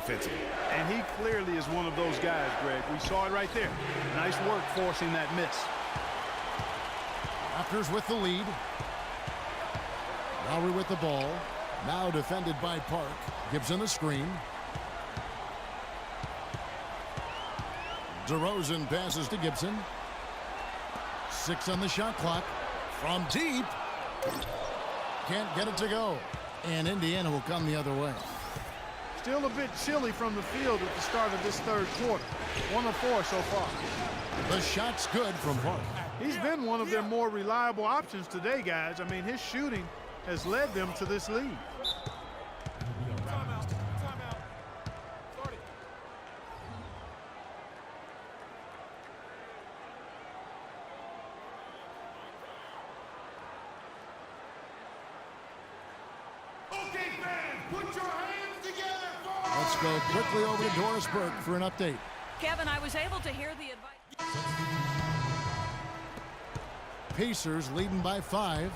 defensively. And he clearly is one of those guys, Greg. We saw it right there. Nice work forcing that miss. Raptors with the lead. Lowry with the ball. Now defended by Park. Gibson the screen. DeRozan passes to Gibson. 6 on the shot clock. From deep. Can't get it to go. And Indiana will come the other way. Still a bit chilly from the field at the start of this third quarter. 1 of 4 so far. The shot's good from Park. He's been one of their more reliable options today, guys. I mean, his shooting has led them to this lead. Let's go quickly over to Doris Burke for an update. Kevin, I was able to hear the advice. Pacers leading by 5.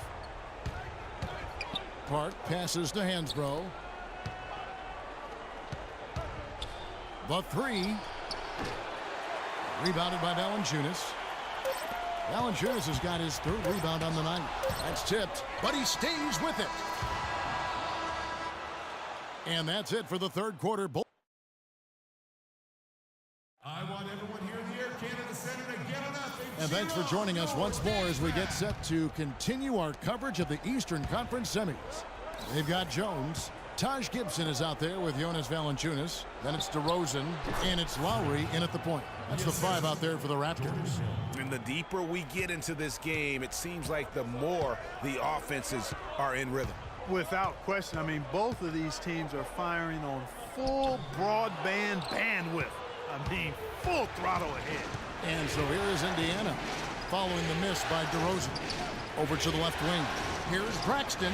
Park passes to Hansbrough. The 3. Rebounded by Valanciunas. Valanciunas has got his 3rd rebound on the night. That's tipped, but he stays with it. And that's it for the third quarter. I want everyone here in the Air Canada Center to get enough. And thanks for joining us once more as we get set to continue our coverage of the Eastern Conference semis. They've got Jones. Taj Gibson is out there with Jonas Valanciunas. Then it's DeRozan, and it's Lowry in at the point. That's the 5 out there for the Raptors. And the deeper we get into this game, it seems like the more the offenses are in rhythm. Without question, I mean, both of these teams are firing on full broadband bandwidth. I mean, full throttle ahead. And so here is Indiana following the miss by DeRozan. Over to the left wing. Here's Braxton.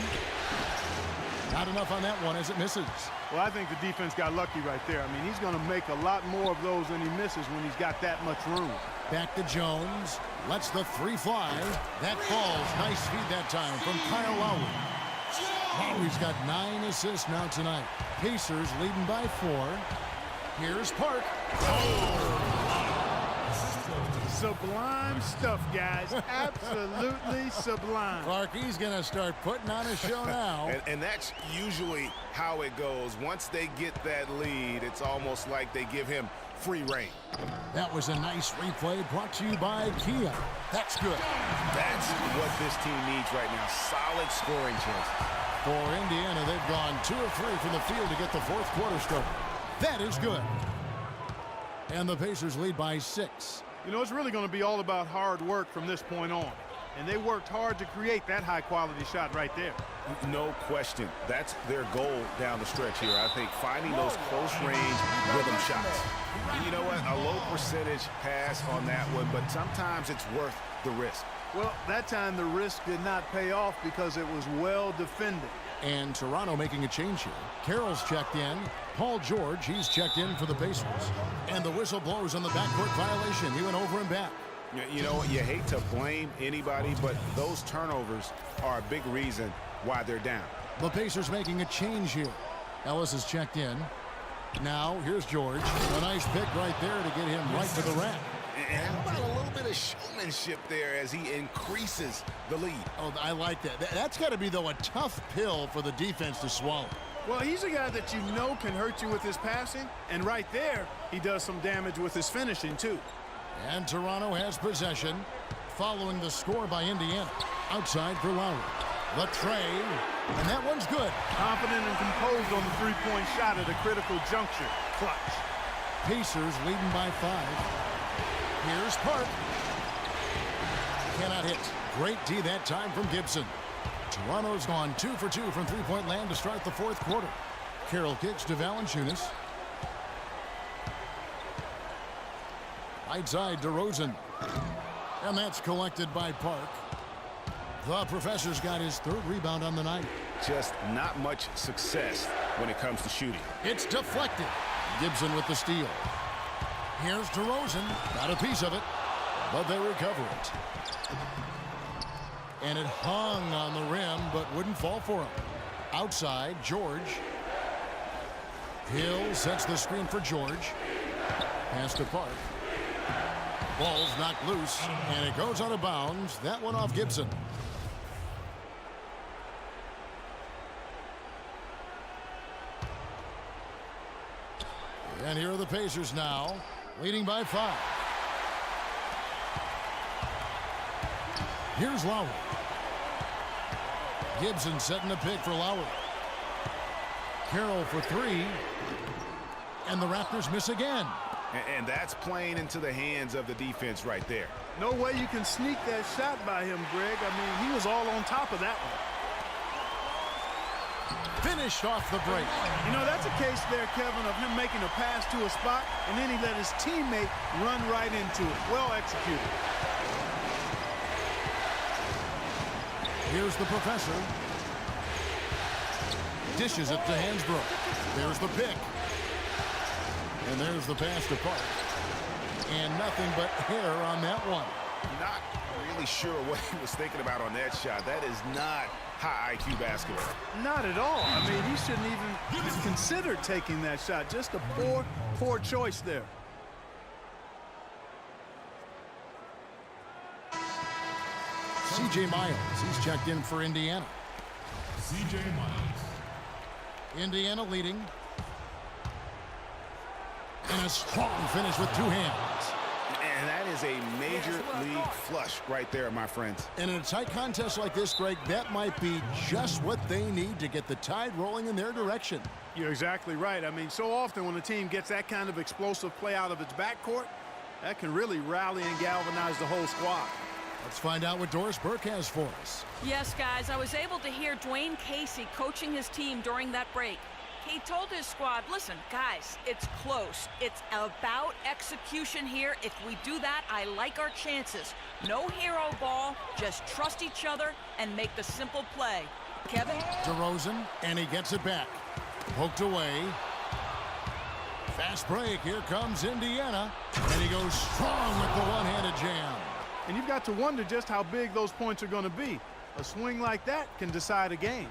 Not enough on that one as it misses. Well, I think the defense got lucky right there. I mean, he's going to make a lot more of those than he misses when he's got that much room. Back to Jones. Lets the 3 fly. That falls. Nice feed that time from Kyle Lowry. Lowry's got 9 assists now tonight. Pacers leading by 4. Here's Park. Sublime stuff, guys. Absolutely sublime. Clark, he's going to start putting on a show now. And that's usually how it goes. Once they get that lead, it's almost like they give him free reign. That was a nice replay brought to you by Kia. That's good. That's what this team needs right now. Solid scoring chances. For Indiana, they've gone 2 of 3 from the field to get the fourth quarter started. That is good. And the Pacers lead by 6. You know, it's really going to be all about hard work from this point on. And they worked hard to create that high-quality shot right there. No question. That's their goal down the stretch here. I think finding those close-range rhythm shots. And you know what? A low percentage pass on that one, but sometimes it's worth the risk. Well, that time the risk did not pay off because it was well defended. And Toronto making a change here. Carroll's checked in. Paul George, he's checked in for the Pacers. And the whistle blows on the backcourt violation. He went over and back. You know, you hate to blame anybody, but those turnovers are a big reason why they're down. The Pacers making a change here. Ellis is checked in. Now, here's George. A nice pick right there to get him right to the rack. And how about a little bit of showmanship there as he increases the lead? Oh, I like that. That's got to be, though, a tough pill for the defense to swallow. Well, he's a guy that you know can hurt you with his passing. And right there, he does some damage with his finishing, too. And Toronto has possession following the score by Indiana. Outside for Lowry. The tray. And that one's good. Confident and composed on the three-point shot at a critical juncture. Clutch. Pacers leading by 5. Here's Park. Cannot hit. Great D that time from Gibson. Toronto's gone 2 for 2 from three-point land to start the fourth quarter. Carroll kicks to Valanciunas. Right side DeRozan. And that's collected by Park. The professor's got his 3rd rebound on the night. Just not much success when it comes to shooting. It's deflected. Gibson with the steal. Here's DeRozan. Got a piece of it, but they recover it. And it hung on the rim, but wouldn't fall for him. Outside, George. Hill sets the screen for George. Pass to Park. Ball's knocked loose, and it goes out of bounds. That one off Gibson. And here are the Pacers now, leading by 5. Here's Lowry. Gibson setting a pick for Lowry. Carroll for 3. And the Raptors miss again. And that's playing into the hands of the defense right there. No way you can sneak that shot by him, Greg. I mean, he was all on top of that one. Finished off the break. You know, that's a case there, Kevin, of him making a pass to a spot, and then he let his teammate run right into it. Well executed. Here's the professor. Dishes it to Hansbrough. There's the pick. And there's the pass to Park. And nothing but hair on that one. Not really sure what he was thinking about on that shot. That is not high IQ basketball. Not at all. I mean, he shouldn't even consider taking that shot. Just a poor choice there. C.J. Miles, he's checked in for Indiana. C.J. Miles. Indiana leading. And a strong finish with 2 hands. And that is a major league flush right there, my friends. And in a tight contest like this, Greg, that might be just what they need to get the tide rolling in their direction. You're exactly right. I mean, so often when a team gets that kind of explosive play out of its backcourt, that can really rally and galvanize the whole squad. Let's find out what Doris Burke has for us. Yes, guys, I was able to hear Dwayne Casey coaching his team during that break. He told his squad, listen, guys, it's close. It's about execution here. If we do that, I like our chances. No hero ball, just trust each other and make the simple play. Kevin? DeRozan, and he gets it back. Poked away. Fast break. Here comes Indiana. And he goes strong with the one-handed jam. And you've got to wonder just how big those points are going to be. A swing like that can decide a game.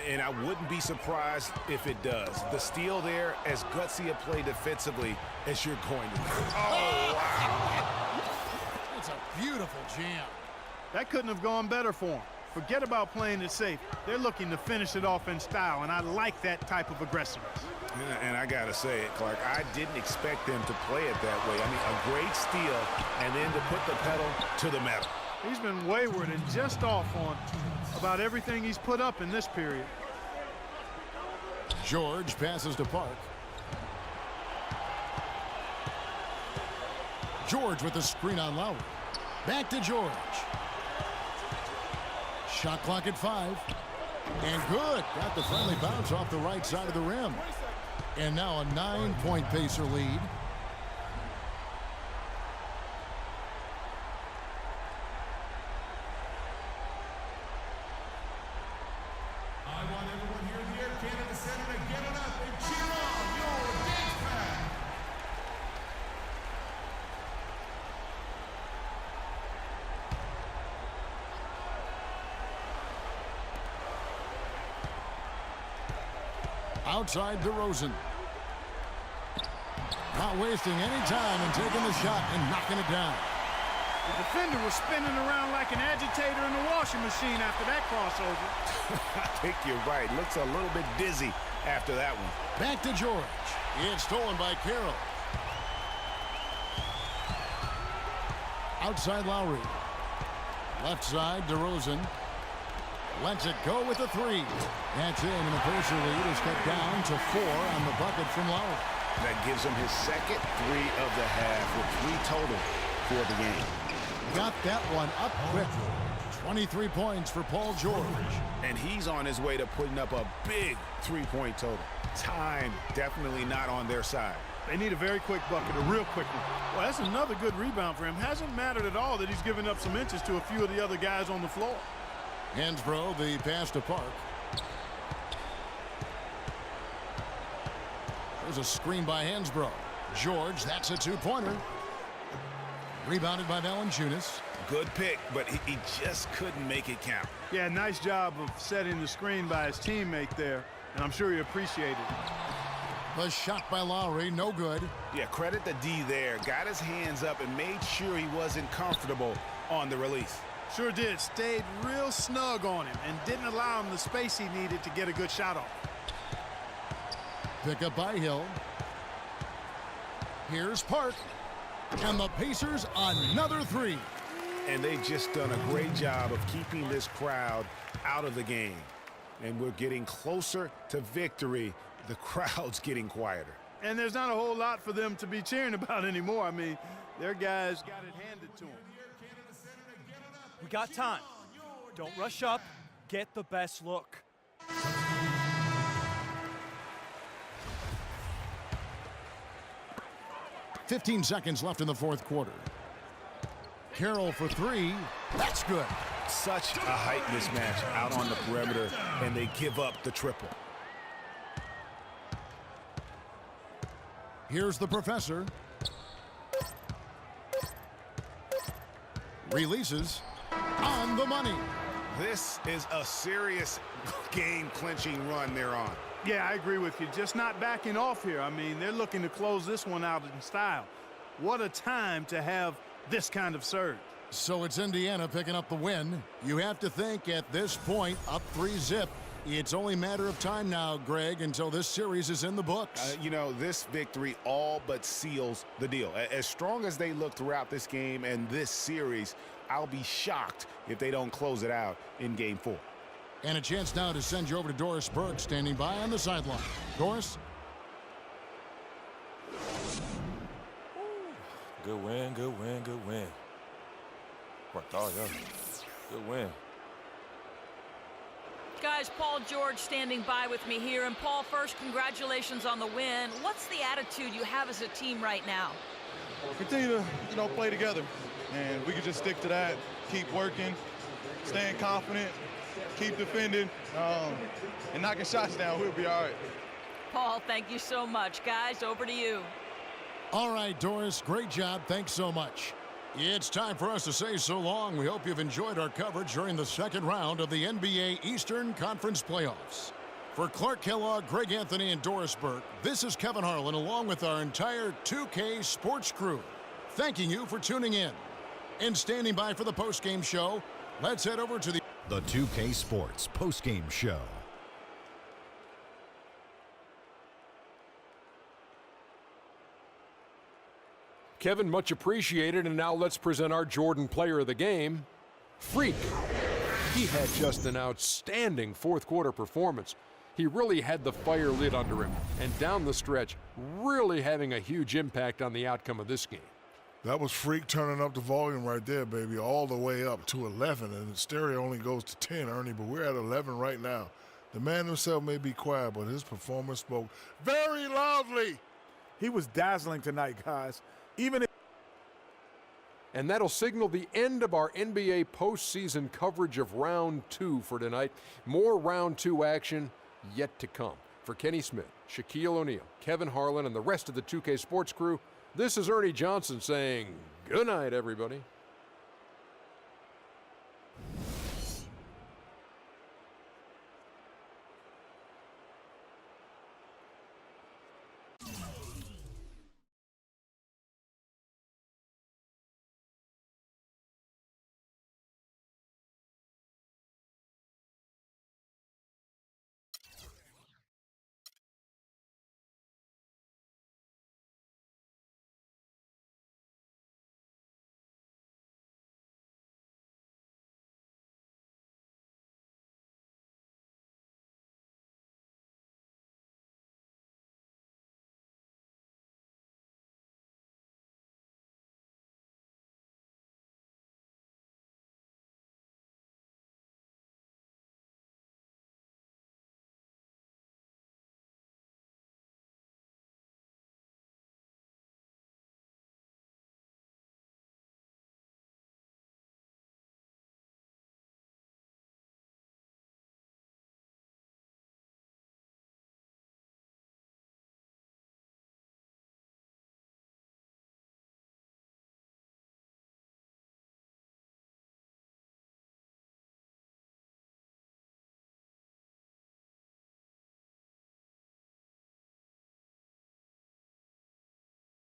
And I wouldn't be surprised if it does. The steal there, as gutsy a play defensively as you're going to do. Oh, wow. It's a beautiful jam. That couldn't have gone better for him. Forget about playing it safe. They're looking to finish it off in style, and I like that type of aggressiveness. And I got to say it, Clark, I didn't expect them to play it that way. I mean, a great steal, and then to put the pedal to the metal. He's been wayward and just off on about everything he's put up in this period. George passes to Park. George with the screen on Lowry. Back to George. Shot clock at 5. And good. Got the friendly bounce off the right side of the rim. And now a 9-point Pacer lead. I want everyone here in the Air Canada Center to get it up and cheer on your dance pad. Outside DeRozan. Not wasting any time and taking the shot and knocking it down. The defender was spinning around like an agitator in the washing machine after that crossover. I think you're right. Looks a little bit dizzy after that one. Back to George. It's stolen by Carroll. Outside Lowry. Left side, DeRozan. Lets it go with a 3. That's in, and the Pacer lead is cut down to 4 on the bucket from Lowry. That gives him his second 3 of the half with 3 total for the game. Got that one up quick. 23 points for Paul George. And he's on his way to putting up a big 3-point total. Time definitely not on their side. They need a very quick bucket, a real quick one. Well, that's another good rebound for him. Hasn't mattered at all that he's given up some inches to a few of the other guys on the floor. Hansbrough, the pass to Park. There's a screen by Hansbrough. George, that's a 2-pointer. Rebounded by Valanciunas. Good pick, but he just couldn't make it count. Yeah, nice job of setting the screen by his teammate there, and I'm sure he appreciated it. The shot by Lowry, no good. Yeah, credit the D there. Got his hands up and made sure he wasn't comfortable on the release. Sure did. Stayed real snug on him and didn't allow him the space he needed to get a good shot off. Pick up by Hill. Here's Park. And the Pacers another three. And they've just done a great job of keeping this crowd out of the game. And we're getting closer to victory. The crowd's getting quieter. And there's not a whole lot for them to be cheering about anymore. I mean, their guys got it handed to them. We got time. Don't rush up. Get the best look. "15 seconds left in the fourth quarter. Carroll for three. That's good. Such a height mismatch out on the perimeter, and they give up the triple. Here's the professor. Releases. On the money. This is a serious game-clinching run they're on. Yeah, I agree with you. Just not backing off here. I mean, they're looking to close this one out in style. What a time to have this kind of surge. So it's Indiana picking up the win. You have to think at this point, up 3-zip. It's only a matter of time now, Greg, until this series is in the books. You know, this victory all but seals the deal. As strong as they look throughout this game and this series, I'll be shocked if they don't close it out in Game 4. And a chance now to send you over to Doris Burke, standing by on the sideline. Doris? Good win, good win, good win. Worked all yeah. Good win. Guys, Paul George standing by with me here. And Paul, first, congratulations on the win. What's the attitude you have as a team right now? Continue to, play together. And we can just stick to that, keep working, staying confident, keep defending, and knocking shots down. We'll be all right. Paul, thank you so much. Guys, over to you. All right, Doris, great job. Thanks so much. It's time for us to say so long. We hope you've enjoyed our coverage during the second round of the NBA Eastern Conference Playoffs. For Clark Kellogg, Greg Anthony, and Doris Burke, this is Kevin Harlan along with our entire 2K Sports crew, thanking you for tuning in. And standing by for the postgame show, let's head over to the 2K Sports postgame show. Kevin, much appreciated, and now let's present our Jordan Player of the Game, Freak. He had just an outstanding fourth quarter performance. He really had the fire lit under him, and down the stretch, really having a huge impact on the outcome of this game. That was Freak turning up the volume right there, baby, all the way up to 11, and the stereo only goes to 10, Ernie, but we're at 11 right now. The man himself may be quiet, but his performance spoke very loudly. He was dazzling tonight, guys. And that'll signal the end of our NBA postseason coverage of Round 2 for tonight. More Round 2 action yet to come. For Kenny Smith, Shaquille O'Neal, Kevin Harlan, and the rest of the 2K Sports crew, this is Ernie Johnson saying good night, everybody.